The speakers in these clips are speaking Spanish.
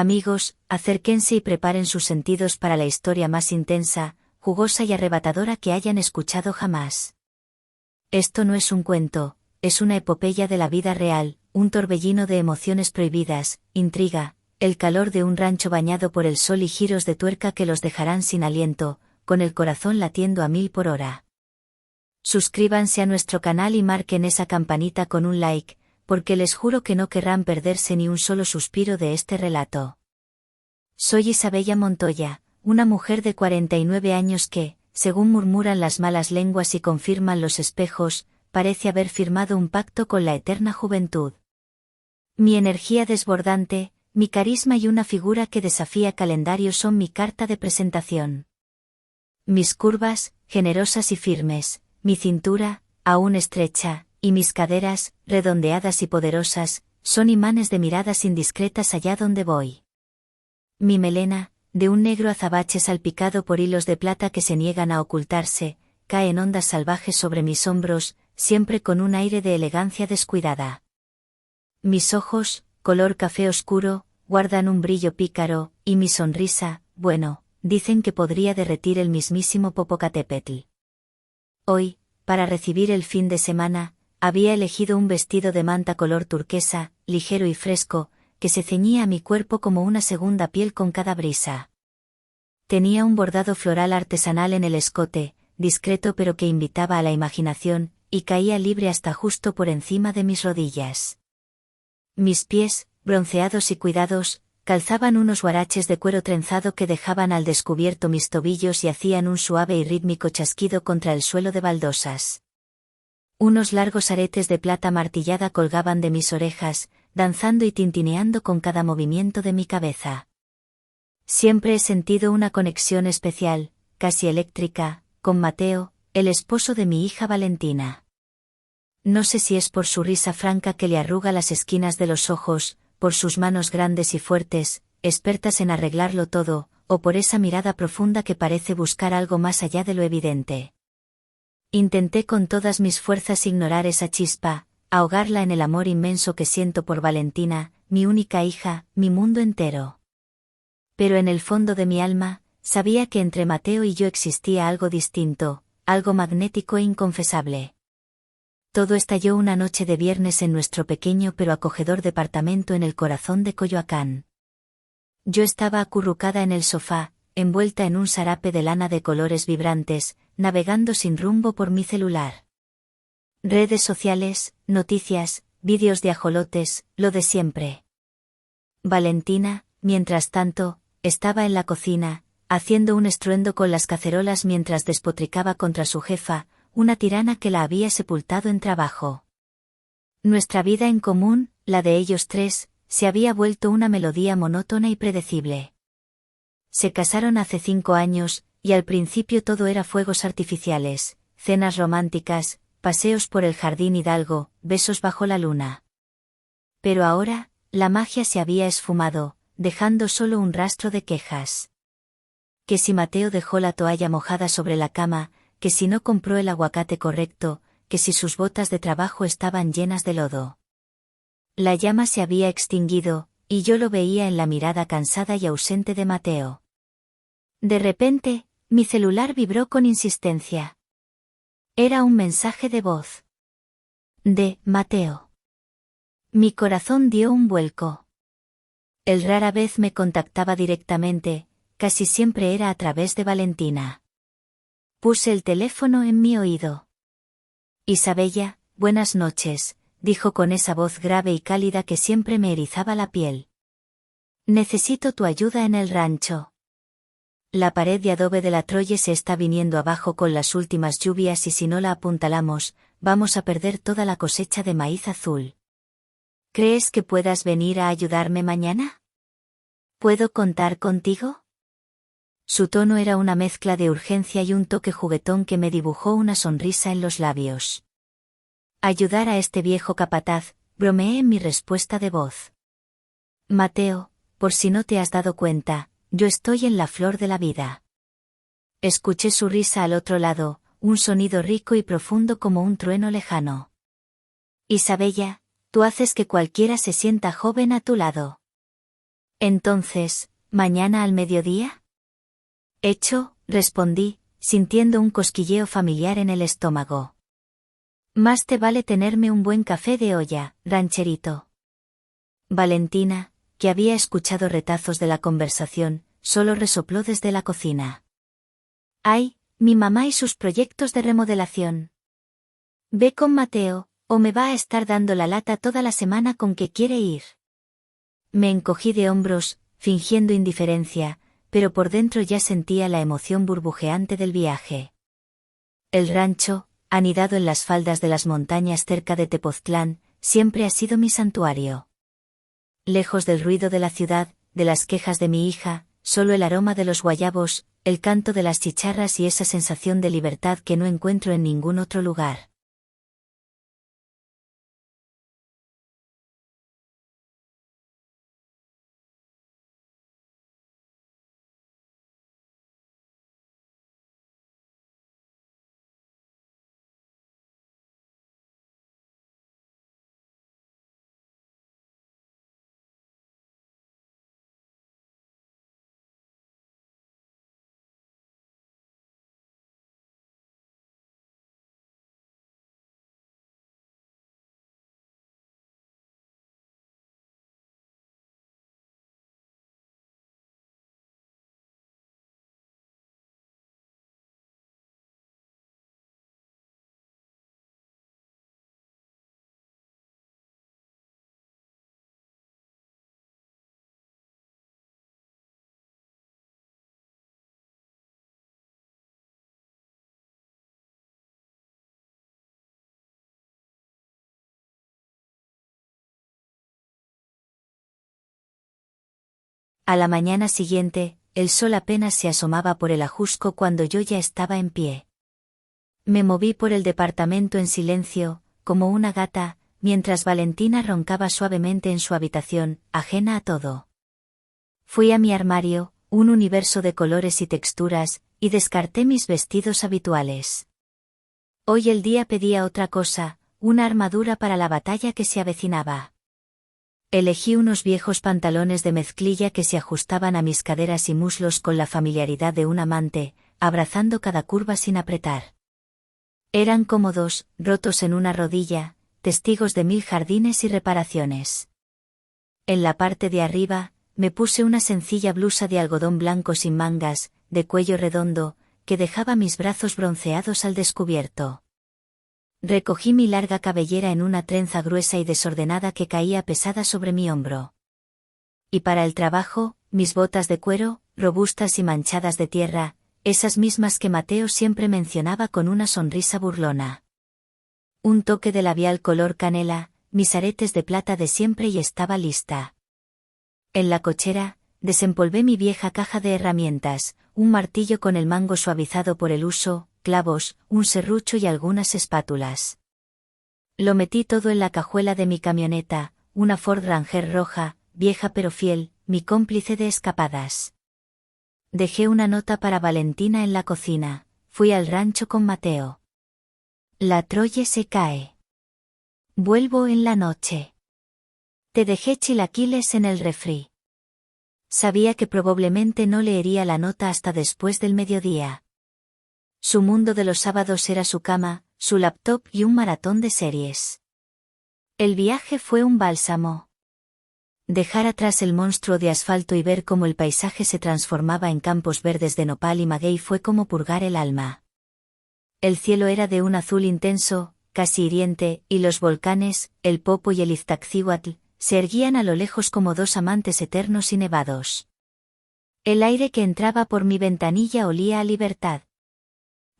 Amigos, acérquense y preparen sus sentidos para la historia más intensa, jugosa y arrebatadora que hayan escuchado jamás. Esto no es un cuento, es una epopeya de la vida real, un torbellino de emociones prohibidas, intriga, el calor de un rancho bañado por el sol y giros de tuerca que los dejarán sin aliento, con el corazón latiendo a 1000 por hora. Suscríbanse a nuestro canal y marquen esa campanita con un like, porque les juro que no querrán perderse ni un solo suspiro de este relato. Soy Isabella Montoya, una mujer de 49 años que, según murmuran las malas lenguas y confirman los espejos, parece haber firmado un pacto con la eterna juventud. Mi energía desbordante, mi carisma y una figura que desafía calendario son mi carta de presentación. Mis curvas, generosas y firmes, mi cintura, aún estrecha, y mis caderas, redondeadas y poderosas, son imanes de miradas indiscretas allá donde voy. Mi melena, de un negro azabache salpicado por hilos de plata que se niegan a ocultarse, cae en ondas salvajes sobre mis hombros, siempre con un aire de elegancia descuidada. Mis ojos, color café oscuro, guardan un brillo pícaro, y mi sonrisa, bueno, dicen que podría derretir el mismísimo Popocatépetl. Hoy, para recibir el fin de semana, había elegido un vestido de manta color turquesa, ligero y fresco, que se ceñía a mi cuerpo como una segunda piel con cada brisa. Tenía un bordado floral artesanal en el escote, discreto pero que invitaba a la imaginación, y caía libre hasta justo por encima de mis rodillas. Mis pies, bronceados y cuidados, calzaban unos huaraches de cuero trenzado que dejaban al descubierto mis tobillos y hacían un suave y rítmico chasquido contra el suelo de baldosas. Unos largos aretes de plata martillada colgaban de mis orejas, danzando y tintineando con cada movimiento de mi cabeza. Siempre he sentido una conexión especial, casi eléctrica, con Mateo, el esposo de mi hija Valentina. No sé si es por su risa franca que le arruga las esquinas de los ojos, por sus manos grandes y fuertes, expertas en arreglarlo todo, o por esa mirada profunda que parece buscar algo más allá de lo evidente. Intenté con todas mis fuerzas ignorar esa chispa, ahogarla en el amor inmenso que siento por Valentina, mi única hija, mi mundo entero. Pero en el fondo de mi alma, sabía que entre Mateo y yo existía algo distinto, algo magnético e inconfesable. Todo estalló una noche de viernes en nuestro pequeño pero acogedor departamento en el corazón de Coyoacán. Yo estaba acurrucada en el sofá, envuelta en un sarape de lana de colores vibrantes, navegando sin rumbo por mi celular. Redes sociales, noticias, vídeos de ajolotes, lo de siempre. Valentina, mientras tanto, estaba en la cocina, haciendo un estruendo con las cacerolas mientras despotricaba contra su jefa, una tirana que la había sepultado en trabajo. Nuestra vida en común, la de ellos tres, se había vuelto una melodía monótona y predecible. Se casaron hace 5 años, y al principio todo era fuegos artificiales, cenas románticas, paseos por el jardín hidalgo, besos bajo la luna. Pero ahora, la magia se había esfumado, dejando solo un rastro de quejas. Que si Mateo dejó la toalla mojada sobre la cama, que si no compró el aguacate correcto, que si sus botas de trabajo estaban llenas de lodo. La llama se había extinguido, y yo lo veía en la mirada cansada y ausente de Mateo. De repente, mi celular vibró con insistencia. Era un mensaje de voz. De Mateo. Mi corazón dio un vuelco. Él rara vez me contactaba directamente, casi siempre era a través de Valentina. Puse el teléfono en mi oído. Isabella, buenas noches, dijo con esa voz grave y cálida que siempre me erizaba la piel. Necesito tu ayuda en el rancho. La pared de adobe de la Troye se está viniendo abajo con las últimas lluvias y si no la apuntalamos, vamos a perder toda la cosecha de maíz azul. ¿Crees que puedas venir a ayudarme mañana? ¿Puedo contar contigo? Su tono era una mezcla de urgencia y un toque juguetón que me dibujó una sonrisa en los labios. Ayudar a este viejo capataz, bromeé en mi respuesta de voz. Mateo, por si no te has dado cuenta, yo estoy en la flor de la vida. Escuché su risa al otro lado, un sonido rico y profundo como un trueno lejano. Isabella, tú haces que cualquiera se sienta joven a tu lado. Entonces, ¿mañana al mediodía? Hecho, respondí, sintiendo un cosquilleo familiar en el estómago. Más te vale tenerme un buen café de olla, rancherito. Valentina, que había escuchado retazos de la conversación, solo resopló desde la cocina. ¡Ay, mi mamá y sus proyectos de remodelación! Ve con Mateo, o me va a estar dando la lata toda la semana con que quiere ir. Me encogí de hombros, fingiendo indiferencia, pero por dentro ya sentía la emoción burbujeante del viaje. El rancho, anidado en las faldas de las montañas cerca de Tepoztlán, siempre ha sido mi santuario. Lejos del ruido de la ciudad, de las quejas de mi hija, solo el aroma de los guayabos, el canto de las chicharras y esa sensación de libertad que no encuentro en ningún otro lugar. A la mañana siguiente, el sol apenas se asomaba por el ajusco cuando yo ya estaba en pie. Me moví por el departamento en silencio, como una gata, mientras Valentina roncaba suavemente en su habitación, ajena a todo. Fui a mi armario, un universo de colores y texturas, y descarté mis vestidos habituales. Hoy el día pedía otra cosa, una armadura para la batalla que se avecinaba. Elegí unos viejos pantalones de mezclilla que se ajustaban a mis caderas y muslos con la familiaridad de un amante, abrazando cada curva sin apretar. Eran cómodos, rotos en una rodilla, testigos de 1000 jardines y reparaciones. En la parte de arriba, me puse una sencilla blusa de algodón blanco sin mangas, de cuello redondo, que dejaba mis brazos bronceados al descubierto. Recogí mi larga cabellera en una trenza gruesa y desordenada que caía pesada sobre mi hombro. Y para el trabajo, mis botas de cuero, robustas y manchadas de tierra, esas mismas que Mateo siempre mencionaba con una sonrisa burlona. Un toque de labial color canela, mis aretes de plata de siempre y estaba lista. En la cochera, desempolvé mi vieja caja de herramientas, un martillo con el mango suavizado por el uso, clavos, un serrucho y algunas espátulas. Lo metí todo en la cajuela de mi camioneta, una Ford Ranger roja, vieja pero fiel, mi cómplice de escapadas. Dejé una nota para Valentina en la cocina, fui al rancho con Mateo. La Troye se cae. Vuelvo en la noche. Te dejé chilaquiles en el refri. Sabía que probablemente no leería la nota hasta después del mediodía. Su mundo de los sábados era su cama, su laptop y un maratón de series. El viaje fue un bálsamo. Dejar atrás el monstruo de asfalto y ver cómo el paisaje se transformaba en campos verdes de nopal y maguey fue como purgar el alma. El cielo era de un azul intenso, casi hiriente, y los volcanes, el Popo y el Iztaccíhuatl, se erguían a lo lejos como dos amantes eternos y nevados. El aire que entraba por mi ventanilla olía a libertad.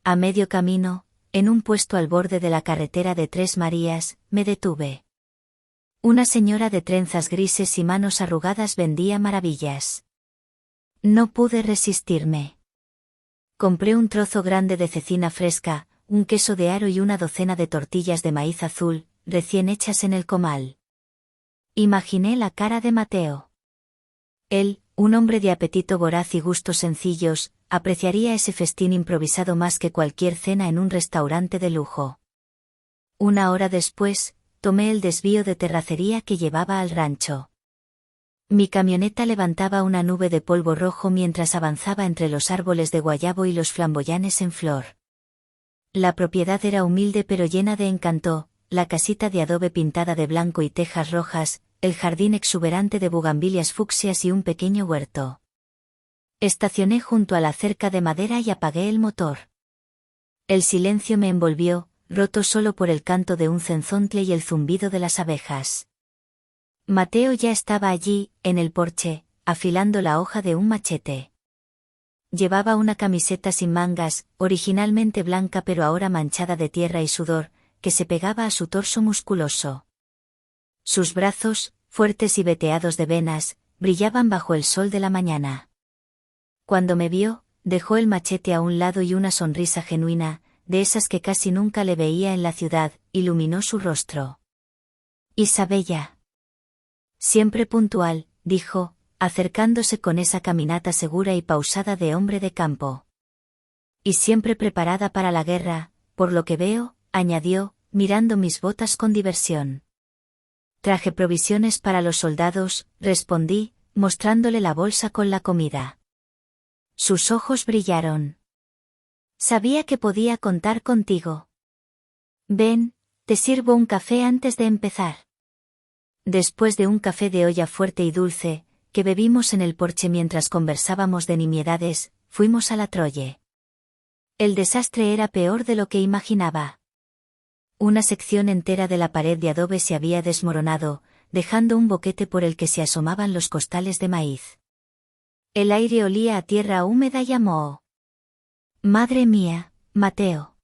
A medio camino, en un puesto al borde de la carretera de Tres Marías, me detuve. Una señora de trenzas grises y manos arrugadas vendía maravillas. No pude resistirme. Compré un trozo grande de cecina fresca, un queso de aro y una docena de tortillas de maíz azul, recién hechas en el comal. Imaginé la cara de Mateo. Él, un hombre de apetito voraz y gustos sencillos, apreciaría ese festín improvisado más que cualquier cena en un restaurante de lujo. Una hora después, tomé el desvío de terracería que llevaba al rancho. Mi camioneta levantaba una nube de polvo rojo mientras avanzaba entre los árboles de guayabo y los flamboyanes en flor. La propiedad era humilde pero llena de encanto, la casita de adobe pintada de blanco y tejas rojas, el jardín exuberante de bugambilias fucsias y un pequeño huerto. Estacioné junto a la cerca de madera y apagué el motor. El silencio me envolvió, roto solo por el canto de un cenzontle y el zumbido de las abejas. Mateo ya estaba allí, en el porche, afilando la hoja de un machete. Llevaba una camiseta sin mangas, originalmente blanca pero ahora manchada de tierra y sudor, que se pegaba a su torso musculoso. Sus brazos, fuertes y veteados de venas, brillaban bajo el sol de la mañana. Cuando me vio, dejó el machete a un lado y una sonrisa genuina, de esas que casi nunca le veía en la ciudad, iluminó su rostro. Isabella. Siempre puntual, dijo, acercándose con esa caminata segura y pausada de hombre de campo. Y siempre preparada para la guerra, por lo que veo, añadió, mirando mis botas con diversión. Traje provisiones para los soldados, respondí, mostrándole la bolsa con la comida. Sus ojos brillaron. Sabía que podía contar contigo. Ven, te sirvo un café antes de empezar. Después de un café de olla fuerte y dulce, que bebimos en el porche mientras conversábamos de nimiedades, fuimos a la Troye. El desastre era peor de lo que imaginaba. Una sección entera de la pared de adobe se había desmoronado, dejando un boquete por el que se asomaban los costales de maíz. El aire olía a tierra húmeda y a moho. Madre mía, Mateo.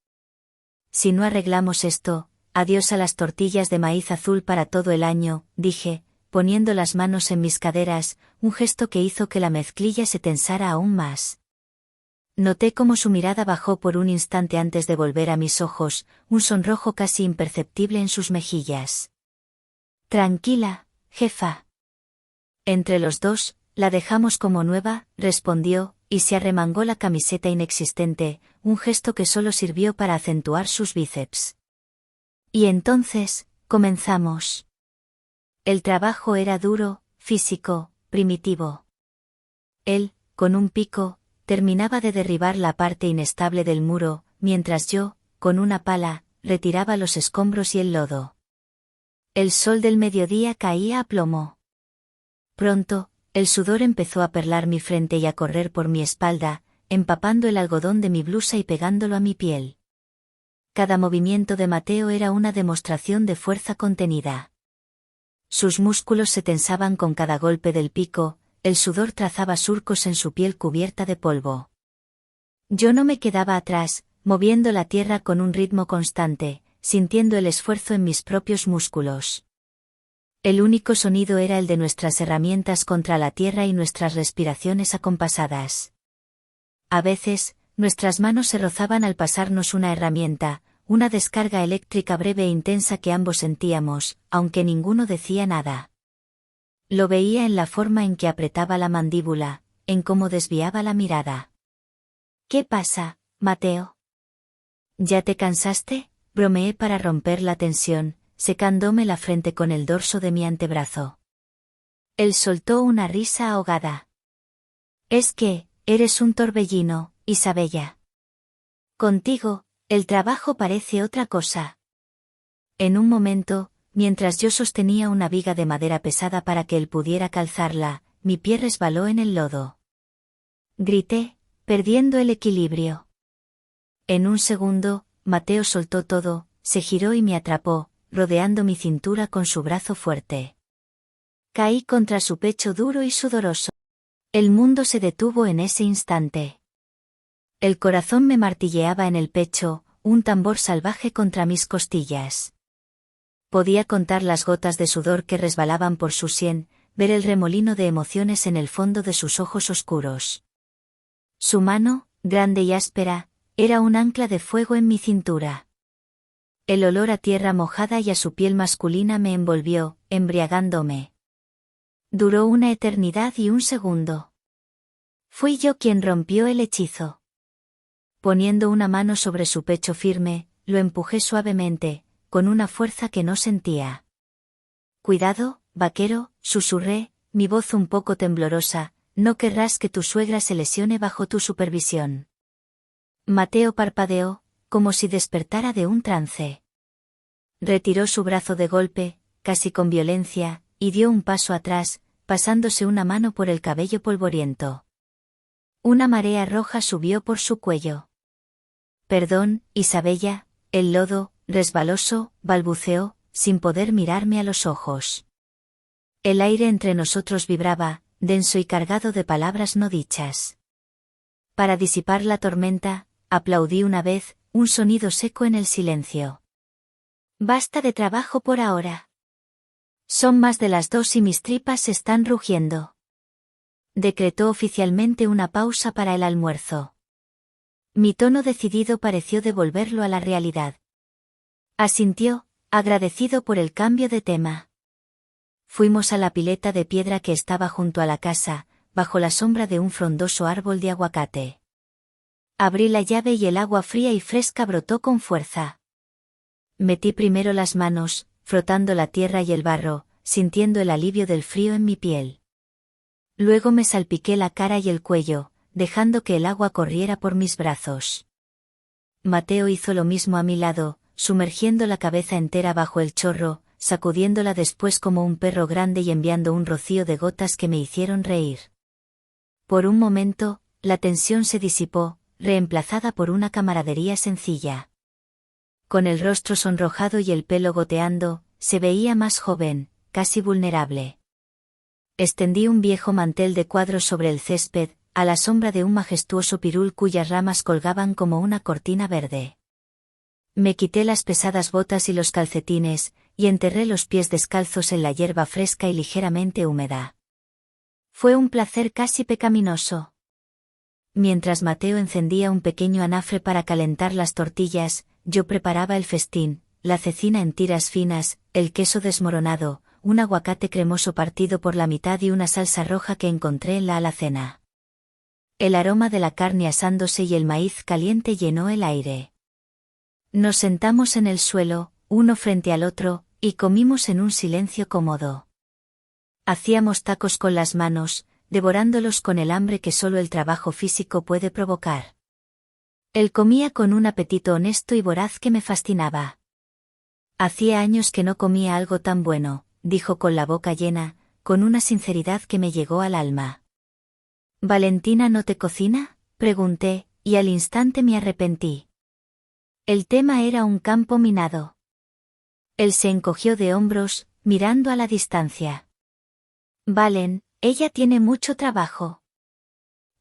Si no arreglamos esto, adiós a las tortillas de maíz azul para todo el año, dije, poniendo las manos en mis caderas, un gesto que hizo que la mezclilla se tensara aún más. Noté cómo su mirada bajó por un instante antes de volver a mis ojos, un sonrojo casi imperceptible en sus mejillas. Tranquila, jefa. Entre los dos, la dejamos como nueva, respondió, y se arremangó la camiseta inexistente, un gesto que solo sirvió para acentuar sus bíceps. Y entonces, comenzamos. El trabajo era duro, físico, primitivo. Él, con un pico, terminaba de derribar la parte inestable del muro, mientras yo, con una pala, retiraba los escombros y el lodo. El sol del mediodía caía a plomo. Pronto, el sudor empezó a perlar mi frente y a correr por mi espalda, empapando el algodón de mi blusa y pegándolo a mi piel. Cada movimiento de Mateo era una demostración de fuerza contenida. Sus músculos se tensaban con cada golpe del pico, el sudor trazaba surcos en su piel cubierta de polvo. Yo no me quedaba atrás, moviendo la tierra con un ritmo constante, sintiendo el esfuerzo en mis propios músculos. El único sonido era el de nuestras herramientas contra la tierra y nuestras respiraciones acompasadas. A veces, nuestras manos se rozaban al pasarnos una herramienta, una descarga eléctrica breve e intensa que ambos sentíamos, aunque ninguno decía nada. Lo veía en la forma en que apretaba la mandíbula, en cómo desviaba la mirada. ¿Qué pasa, Mateo? ¿Ya te cansaste?, bromeé para romper la tensión, secándome la frente con el dorso de mi antebrazo. Él soltó una risa ahogada. Es que, eres un torbellino, Isabella. Contigo, el trabajo parece otra cosa. En un momento, mientras yo sostenía una viga de madera pesada para que él pudiera calzarla, mi pie resbaló en el lodo. Grité, perdiendo el equilibrio. En un segundo, Mateo soltó todo, se giró y me atrapó, rodeando mi cintura con su brazo fuerte. Caí contra su pecho duro y sudoroso. El mundo se detuvo en ese instante. El corazón me martilleaba en el pecho, un tambor salvaje contra mis costillas. Podía contar las gotas de sudor que resbalaban por su sien, ver el remolino de emociones en el fondo de sus ojos oscuros. Su mano, grande y áspera, era un ancla de fuego en mi cintura. El olor a tierra mojada y a su piel masculina me envolvió, embriagándome. Duró una eternidad y un segundo. Fui yo quien rompió el hechizo. Poniendo una mano sobre su pecho firme, lo empujé suavemente, con una fuerza que no sentía. Cuidado, vaquero, susurré, mi voz un poco temblorosa, no querrás que tu suegra se lesione bajo tu supervisión. Mateo parpadeó, como si despertara de un trance. Retiró su brazo de golpe, casi con violencia, y dio un paso atrás, pasándose una mano por el cabello polvoriento. Una marea roja subió por su cuello. Perdón, Isabella, el lodo, resbaloso, balbuceó, sin poder mirarme a los ojos. El aire entre nosotros vibraba, denso y cargado de palabras no dichas. Para disipar la tormenta, aplaudí una vez, un sonido seco en el silencio. Basta de trabajo por ahora. Son más de las 2 y mis tripas están rugiendo. Decretó oficialmente una pausa para el almuerzo. Mi tono decidido pareció devolverlo a la realidad. Asintió, agradecido por el cambio de tema. Fuimos a la pileta de piedra que estaba junto a la casa, bajo la sombra de un frondoso árbol de aguacate. Abrí la llave y el agua fría y fresca brotó con fuerza. Metí primero las manos, frotando la tierra y el barro, sintiendo el alivio del frío en mi piel. Luego me salpiqué la cara y el cuello, dejando que el agua corriera por mis brazos. Mateo hizo lo mismo a mi lado, sumergiendo la cabeza entera bajo el chorro, sacudiéndola después como un perro grande y enviando un rocío de gotas que me hicieron reír. Por un momento, la tensión se disipó, reemplazada por una camaradería sencilla. Con el rostro sonrojado y el pelo goteando, se veía más joven, casi vulnerable. Extendí un viejo mantel de cuadros sobre el césped, a la sombra de un majestuoso pirul cuyas ramas colgaban como una cortina verde. Me quité las pesadas botas y los calcetines, y enterré los pies descalzos en la hierba fresca y ligeramente húmeda. Fue un placer casi pecaminoso. Mientras Mateo encendía un pequeño anafre para calentar las tortillas, yo preparaba el festín, la cecina en tiras finas, el queso desmoronado, un aguacate cremoso partido por la mitad y una salsa roja que encontré en la alacena. El aroma de la carne asándose y el maíz caliente llenó el aire. Nos sentamos en el suelo, uno frente al otro, y comimos en un silencio cómodo. Hacíamos tacos con las manos, devorándolos con el hambre que solo el trabajo físico puede provocar. Él comía con un apetito honesto y voraz que me fascinaba. Hacía años que no comía algo tan bueno, dijo con la boca llena, con una sinceridad que me llegó al alma. ¿Valentina no te cocina?, pregunté, y al instante me arrepentí. El tema era un campo minado. Él se encogió de hombros, mirando a la distancia. Valen, ella tiene mucho trabajo.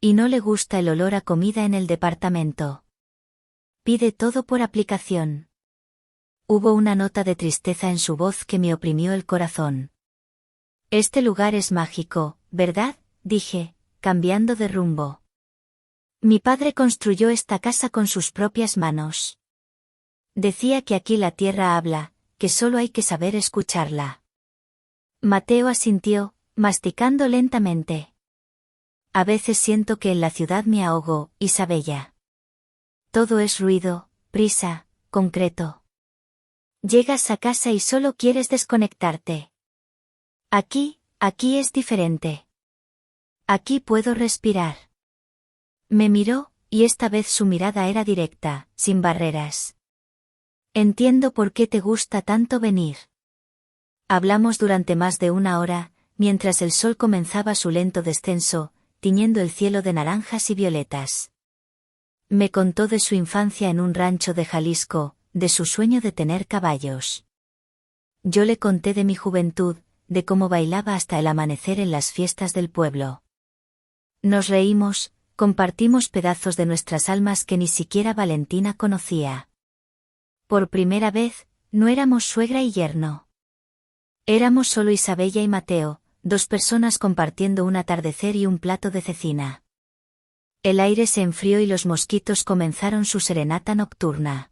Y no le gusta el olor a comida en el departamento. Pide todo por aplicación. Hubo una nota de tristeza en su voz que me oprimió el corazón. Este lugar es mágico, ¿verdad?, dije, cambiando de rumbo. Mi padre construyó esta casa con sus propias manos. Decía que aquí la tierra habla, que solo hay que saber escucharla. Mateo asintió, masticando lentamente. A veces siento que en la ciudad me ahogo, Isabella. Todo es ruido, prisa, concreto. Llegas a casa y solo quieres desconectarte. Aquí es diferente. Aquí puedo respirar. Me miró, y esta vez su mirada era directa, sin barreras. Entiendo por qué te gusta tanto venir. Hablamos durante más de una hora, mientras el sol comenzaba su lento descenso, tiñendo el cielo de naranjas y violetas. Me contó de su infancia en un rancho de Jalisco, de su sueño de tener caballos. Yo le conté de mi juventud, de cómo bailaba hasta el amanecer en las fiestas del pueblo. Nos reímos, compartimos pedazos de nuestras almas que ni siquiera Valentina conocía. Por primera vez, no éramos suegra y yerno. Éramos solo Isabella y Mateo, 2 personas compartiendo un atardecer y un plato de cecina. El aire se enfrió y los mosquitos comenzaron su serenata nocturna.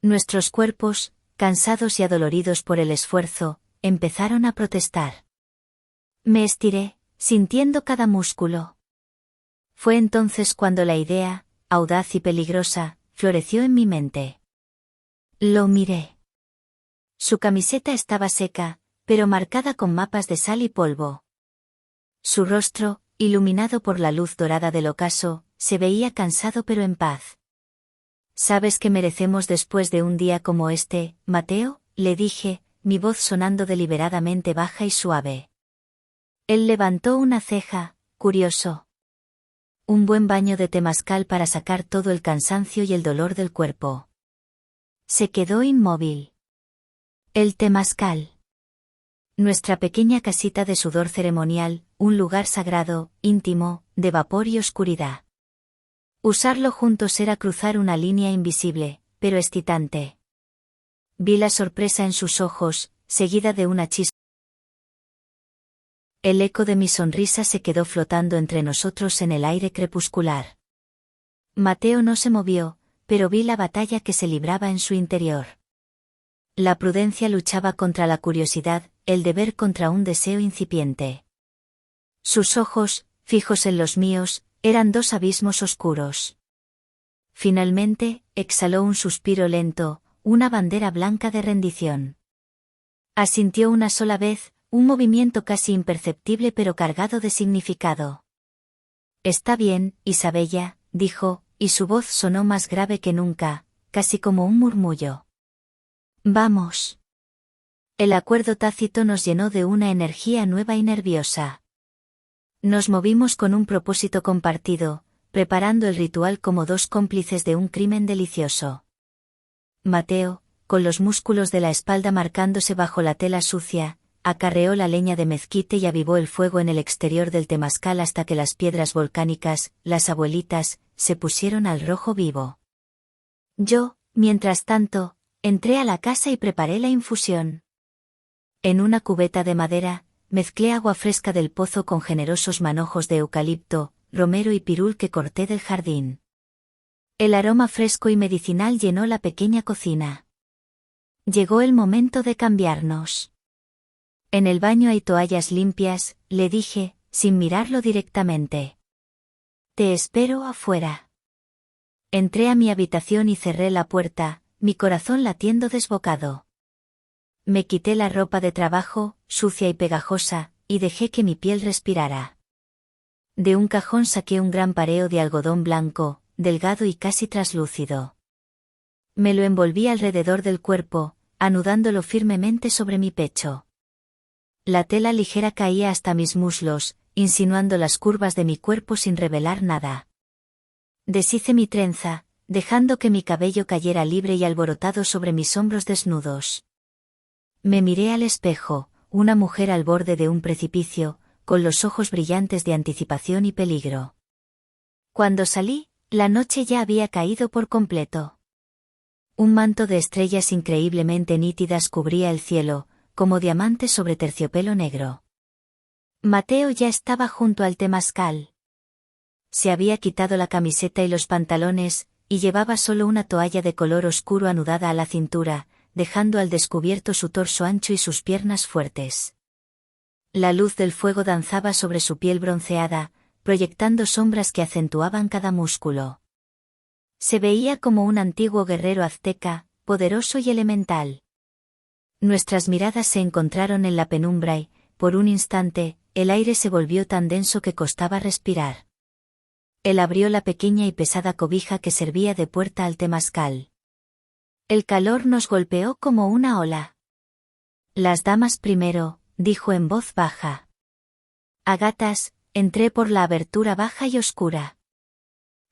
Nuestros cuerpos, cansados y adoloridos por el esfuerzo, empezaron a protestar. Me estiré, sintiendo cada músculo. Fue entonces cuando la idea, audaz y peligrosa, floreció en mi mente. Lo miré. Su camiseta estaba seca, pero marcada con mapas de sal y polvo. Su rostro, iluminado por la luz dorada del ocaso, se veía cansado pero en paz. ¿Sabes qué merecemos después de un día como este, Mateo?, le dije, mi voz sonando deliberadamente baja y suave. Él levantó una ceja, curioso. Un buen baño de temazcal para sacar todo el cansancio y el dolor del cuerpo. Se quedó inmóvil. El temazcal. Nuestra pequeña casita de sudor ceremonial, un lugar sagrado, íntimo, de vapor y oscuridad. Usarlo juntos era cruzar una línea invisible, pero excitante. Vi la sorpresa en sus ojos, seguida de una chispa. El eco de mi sonrisa se quedó flotando entre nosotros en el aire crepuscular. Mateo no se movió, pero vi la batalla que se libraba en su interior. La prudencia luchaba contra la curiosidad, el deber contra un deseo incipiente. Sus ojos, fijos en los míos, eran dos abismos oscuros. Finalmente, exhaló un suspiro lento, una bandera blanca de rendición. Asintió una sola vez, un movimiento casi imperceptible pero cargado de significado. Está bien, Isabella, dijo, y su voz sonó más grave que nunca, casi como un murmullo. Vamos. El acuerdo tácito nos llenó de una energía nueva y nerviosa. Nos movimos con un propósito compartido, preparando el ritual como dos cómplices de un crimen delicioso. Mateo, con los músculos de la espalda marcándose bajo la tela sucia, acarreó la leña de mezquite y avivó el fuego en el exterior del temazcal hasta que las piedras volcánicas, las abuelitas, se pusieron al rojo vivo. Yo, mientras tanto, entré a la casa y preparé la infusión. En una cubeta de madera, mezclé agua fresca del pozo con generosos manojos de eucalipto, romero y pirul que corté del jardín. El aroma fresco y medicinal llenó la pequeña cocina. Llegó el momento de cambiarnos. En el baño hay toallas limpias, le dije, sin mirarlo directamente. Te espero afuera. Entré a mi habitación y cerré la puerta, mi corazón latiendo desbocado. Me quité la ropa de trabajo, sucia y pegajosa, y dejé que mi piel respirara. De un cajón saqué un gran pareo de algodón blanco, delgado y casi traslúcido. Me lo envolví alrededor del cuerpo, anudándolo firmemente sobre mi pecho. La tela ligera caía hasta mis muslos, insinuando las curvas de mi cuerpo sin revelar nada. Deshice mi trenza, dejando que mi cabello cayera libre y alborotado sobre mis hombros desnudos. Me miré al espejo, una mujer al borde de un precipicio, con los ojos brillantes de anticipación y peligro. Cuando salí, la noche ya había caído por completo. Un manto de estrellas increíblemente nítidas cubría el cielo, como diamantes sobre terciopelo negro. Mateo ya estaba junto al temazcal. Se había quitado la camiseta y los pantalones, y llevaba solo una toalla de color oscuro anudada a la cintura, dejando al descubierto su torso ancho y sus piernas fuertes. La luz del fuego danzaba sobre su piel bronceada, proyectando sombras que acentuaban cada músculo. Se veía como un antiguo guerrero azteca, poderoso y elemental. Nuestras miradas se encontraron en la penumbra y, por un instante, el aire se volvió tan denso que costaba respirar. Él abrió la pequeña y pesada cobija que servía de puerta al temazcal. El calor nos golpeó como una ola. Las damas primero, dijo en voz baja. A gatas, entré por la abertura baja y oscura.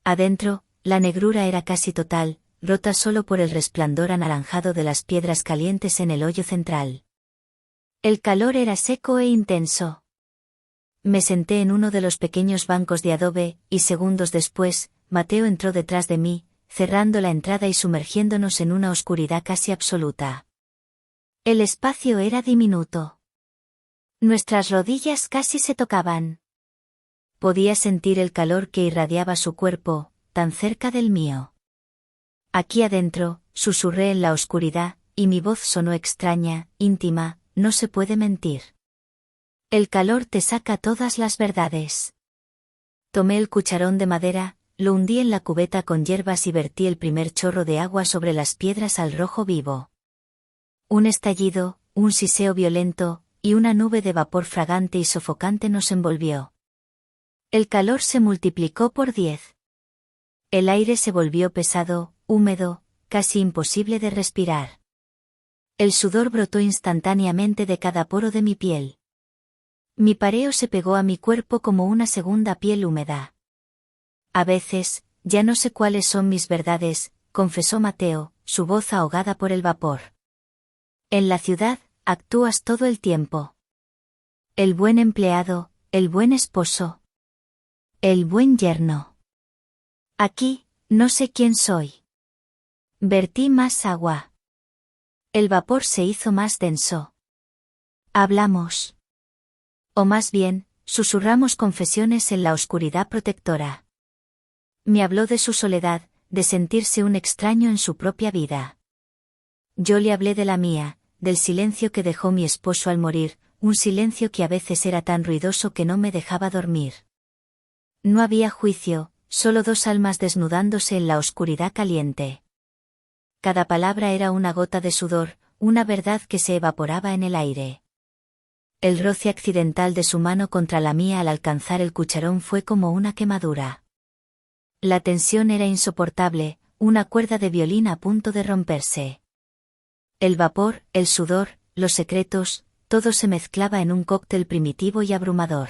Adentro, la negrura era casi total, rota solo por el resplandor anaranjado de las piedras calientes en el hoyo central. El calor era seco e intenso. Me senté en uno de los pequeños bancos de adobe, y segundos después, Mateo entró detrás de mí, cerrando la entrada y sumergiéndonos en una oscuridad casi absoluta. El espacio era diminuto. Nuestras rodillas casi se tocaban. Podía sentir el calor que irradiaba su cuerpo, tan cerca del mío. Aquí adentro, susurré en la oscuridad, y mi voz sonó extraña, íntima, no se puede mentir. El calor te saca todas las verdades. Tomé el cucharón de madera, lo hundí en la cubeta con hierbas y vertí el primer chorro de agua sobre las piedras al rojo vivo. Un estallido, un siseo violento, y una nube de vapor fragante y sofocante nos envolvió. El calor se multiplicó por 10. El aire se volvió pesado, húmedo, casi imposible de respirar. El sudor brotó instantáneamente de cada poro de mi piel. Mi pareo se pegó a mi cuerpo como una segunda piel húmeda. A veces, ya no sé cuáles son mis verdades, confesó Mateo, su voz ahogada por el vapor. En la ciudad, actúas todo el tiempo. El buen empleado, el buen esposo. El buen yerno. Aquí, no sé quién soy. Vertí más agua. El vapor se hizo más denso. Hablamos. O más bien, susurramos confesiones en la oscuridad protectora. Me habló de su soledad, de sentirse un extraño en su propia vida. Yo le hablé de la mía, del silencio que dejó mi esposo al morir, un silencio que a veces era tan ruidoso que no me dejaba dormir. No había juicio, solo dos almas desnudándose en la oscuridad caliente. Cada palabra era una gota de sudor, una verdad que se evaporaba en el aire. El roce accidental de su mano contra la mía al alcanzar el cucharón fue como una quemadura. La tensión era insoportable, una cuerda de violín a punto de romperse. El vapor, el sudor, los secretos, todo se mezclaba en un cóctel primitivo y abrumador.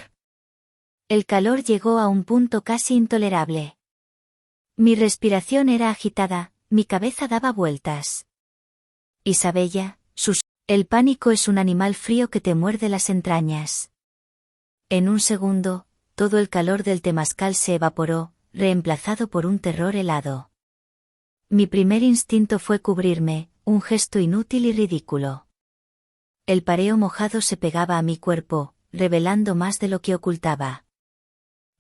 El calor llegó a un punto casi intolerable. Mi respiración era agitada, mi cabeza daba vueltas. Isabella, el pánico es un animal frío que te muerde las entrañas. En un segundo, todo el calor del temazcal se evaporó, reemplazado por un terror helado. Mi primer instinto fue cubrirme, un gesto inútil y ridículo. El pareo mojado se pegaba a mi cuerpo, revelando más de lo que ocultaba.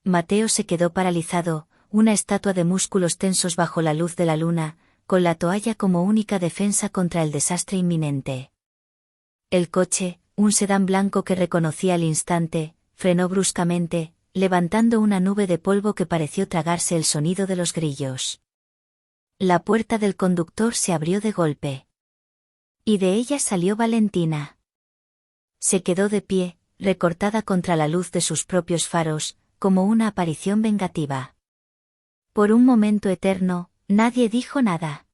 Mateo se quedó paralizado, una estatua de músculos tensos bajo la luz de la luna, con la toalla como única defensa contra el desastre inminente. El coche, un sedán blanco que reconocí al instante, frenó bruscamente, levantando una nube de polvo que pareció tragarse el sonido de los grillos. La puerta del conductor se abrió de golpe. Y de ella salió Valentina. Se quedó de pie, recortada contra la luz de sus propios faros, como una aparición vengativa. Por un momento eterno, nadie dijo nada.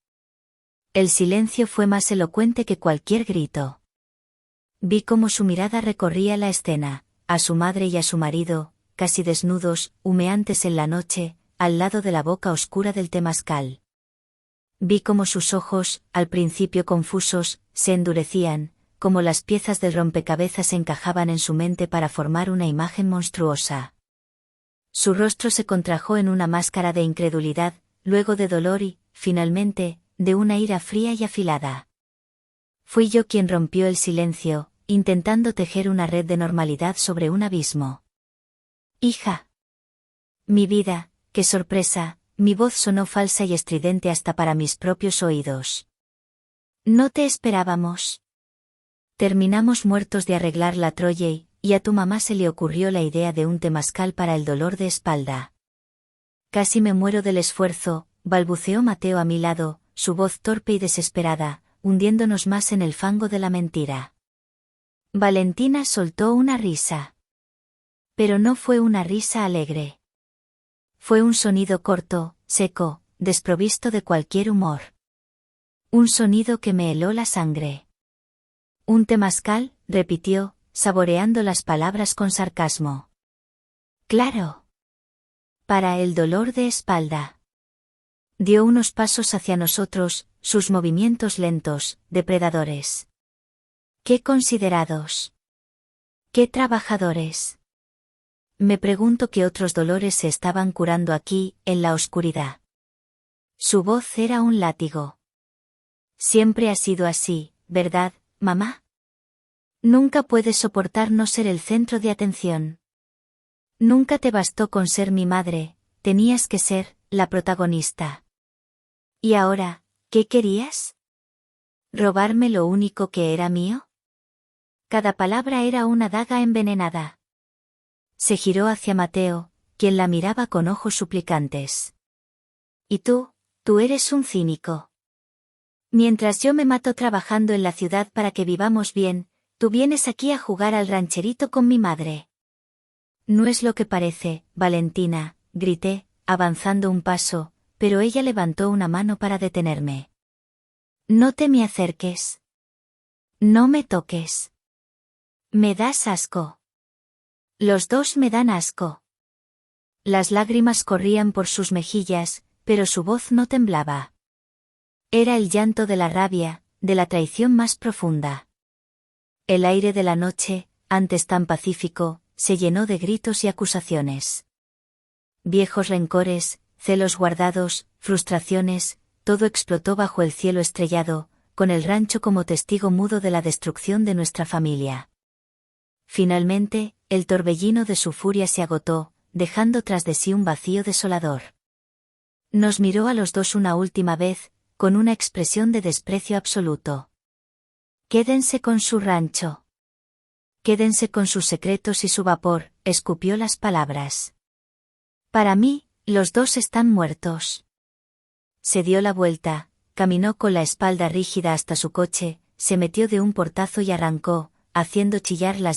El silencio fue más elocuente que cualquier grito. Vi cómo su mirada recorría la escena, a su madre y a su marido, casi desnudos, humeantes en la noche, al lado de la boca oscura del temazcal. Vi cómo sus ojos, al principio confusos, se endurecían, como las piezas del rompecabezas encajaban en su mente para formar una imagen monstruosa. Su rostro se contrajo en una máscara de incredulidad, luego de dolor y, finalmente, de una ira fría y afilada. Fui yo quien rompió el silencio, intentando tejer una red de normalidad sobre un abismo. Hija. Mi vida, qué sorpresa, mi voz sonó falsa y estridente hasta para mis propios oídos. No te esperábamos. Terminamos muertos de arreglar la Troya y a tu mamá se le ocurrió la idea de un temazcal para el dolor de espalda. Casi me muero del esfuerzo, balbuceó Mateo a mi lado, su voz torpe y desesperada, hundiéndonos más en el fango de la mentira. Valentina soltó una risa. Pero no fue una risa alegre. Fue un sonido corto, seco, desprovisto de cualquier humor. Un sonido que me heló la sangre. Un temazcal, repitió, saboreando las palabras con sarcasmo. Claro. Para el dolor de espalda. Dio unos pasos hacia nosotros, sus movimientos lentos, depredadores. ¡Qué considerados! ¡Qué trabajadores! Me pregunto qué otros dolores se estaban curando aquí, en la oscuridad. Su voz era un látigo. Siempre ha sido así, ¿verdad, mamá? Nunca puedes soportar no ser el centro de atención. Nunca te bastó con ser mi madre, tenías que ser la protagonista. ¿Y ahora, qué querías? ¿Robarme lo único que era mío? Cada palabra era una daga envenenada. Se giró hacia Mateo, quien la miraba con ojos suplicantes. Y tú eres un cínico. Mientras yo me mato trabajando en la ciudad para que vivamos bien, Tú vienes aquí a jugar al rancherito con mi madre. No es lo que parece, Valentina, grité, avanzando un paso, pero ella levantó una mano para detenerme. No te me acerques. No me toques. Me das asco. Los dos me dan asco. Las lágrimas corrían por sus mejillas, pero su voz no temblaba. Era el llanto de la rabia, de la traición más profunda. El aire de la noche, antes tan pacífico, se llenó de gritos y acusaciones. Viejos rencores, celos guardados, frustraciones, todo explotó bajo el cielo estrellado, con el rancho como testigo mudo de la destrucción de nuestra familia. Finalmente, el torbellino de su furia se agotó, dejando tras de sí un vacío desolador. Nos miró a los dos una última vez, con una expresión de desprecio absoluto. Quédense con su rancho. Quédense con sus secretos y su vapor, escupió las palabras. Para mí, los dos están muertos. Se dio la vuelta, caminó con la espalda rígida hasta su coche, se metió de un portazo y arrancó, haciendo chillar las